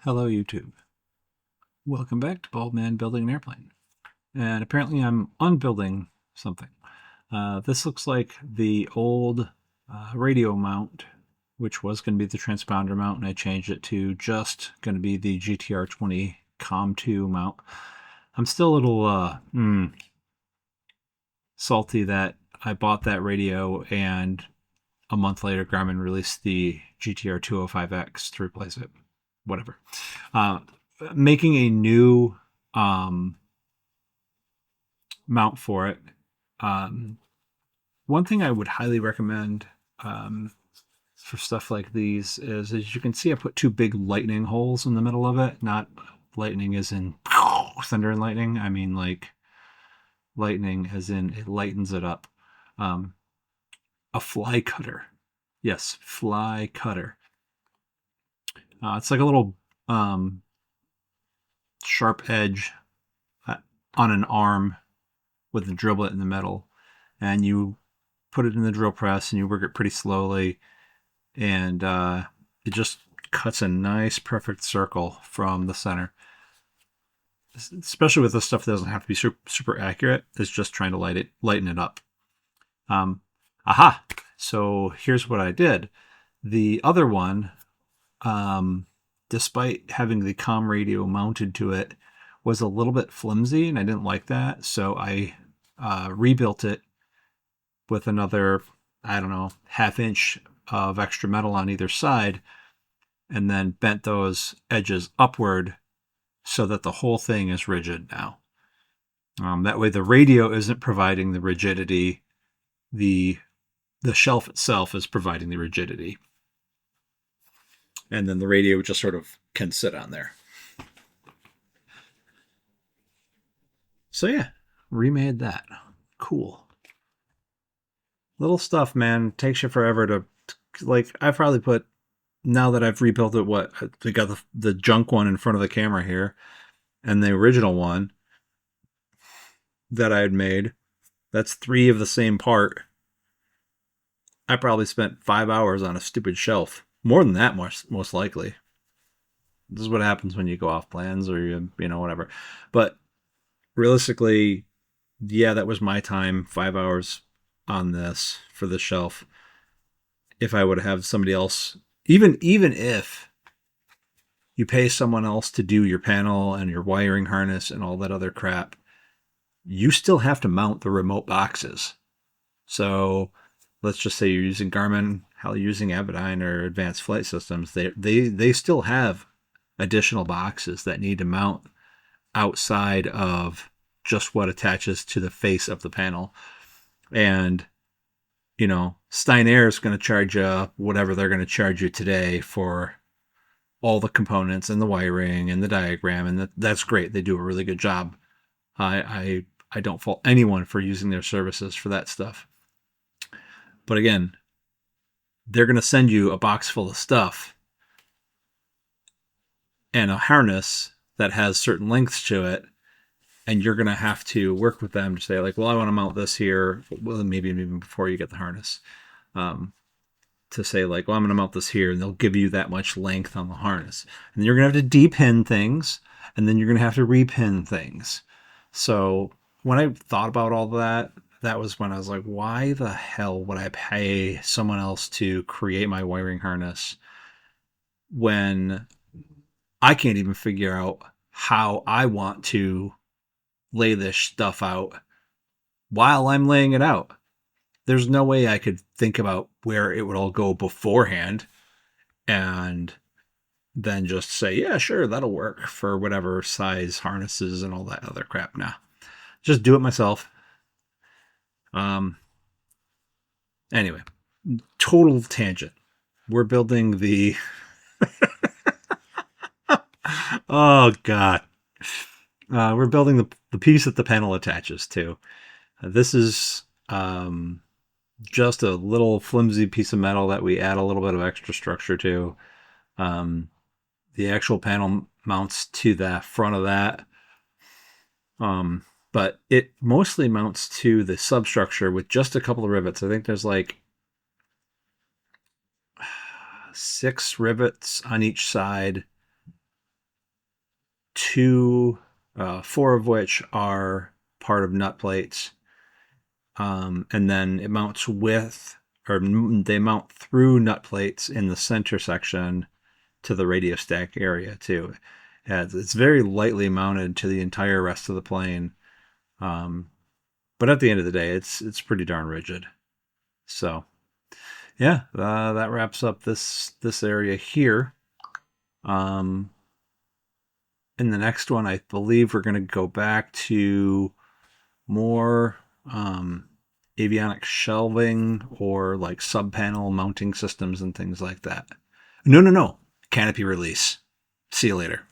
Hello YouTube. Welcome back to Bald Man Building an Airplane. And apparently I'm unbuilding something. This looks like the old radio mount, which was going to be the transponder mount, and I changed it to just going to be the GTR-20 COM2 mount. I'm still a little salty that I bought that radio and a month later Garmin released the GTR-205X to replace it. Whatever. Making a new mount for it. One thing I would highly recommend for stuff like these is, as you can see, I put two big lightning holes in the middle of it. Not lightning as in thunder and lightning. I mean like lightning as in it lightens it up. A fly cutter. Yes, fly cutter. It's like a little sharp edge on an arm with a drill bit in the middle, and you put it in the drill press and you work it pretty slowly, and it just cuts a nice perfect circle from the center. Especially with this stuff that doesn't have to be super accurate. It's just trying to lighten it up. Aha! So here's what I did. The other one, despite having the comm radio mounted to it, was a little bit flimsy, and I didn't like that. So I rebuilt it with another, I don't know, half-inch of extra metal on either side, and then bent those edges upward so that the whole thing is rigid now. That way the radio isn't providing the rigidity. The shelf itself is providing the rigidity. And then the radio just sort of can sit on there. So yeah, remade that. Cool. Little stuff, man. Takes you forever to, like, I've probably put, now that I've rebuilt it, we got the junk one in front of the camera here, and the original one that I had made, that's 3 of the same part. I probably spent 5 hours on a stupid shelf. More than that, most likely. This is what happens when you go off plans or you know, whatever. But realistically, yeah, that was my time, 5 hours on this for the shelf. If I would have somebody else, even if you pay someone else to do your panel and your wiring harness and all that other crap, you still have to mount the remote boxes. So let's just say you're using Garmin, how you're using Avionics or Advanced Flight Systems, they still have additional boxes that need to mount outside of just what attaches to the face of the panel. And, you know, Steinair is going to charge you whatever they're going to charge you today for all the components and the wiring and the diagram, and that's great. They do a really good job. I don't fault anyone for using their services for that stuff. But again, they're going to send you a box full of stuff and a harness that has certain lengths to it, and you're going to have to work with them to say, like, well, I want to mount this here. Well, maybe even before you get the harness, to say, like, well, I'm going to mount this here, and they'll give you that much length on the harness. And then you're going to have to de-pin things, and then you're going to have to repin things. So when I thought about all that, that was when I was like, why the hell would I pay someone else to create my wiring harness when I can't even figure out how I want to lay this stuff out while I'm laying it out? There's no way I could think about where it would all go beforehand and then just say, yeah, sure, that'll work for whatever size harnesses and all that other crap. Nah, just do it myself. Anyway, total tangent. We're building the oh god, we're building the piece that the panel attaches to. This is just a little flimsy piece of metal that we add a little bit of extra structure to. The actual panel mounts to the front of that. But it mostly mounts to the substructure with just a couple of rivets. I think there's like 6 rivets on each side four of which are part of nut plates. And then it mounts they mount through nut plates in the center section to the radio stack area too. It's very lightly mounted to the entire rest of the plane. But at the end of the day, it's pretty darn rigid. So yeah, that wraps up this area here. In the next one, I believe we're going to go back to more avionics shelving or like sub-panel mounting systems and things like that. No. Canopy release. See you later.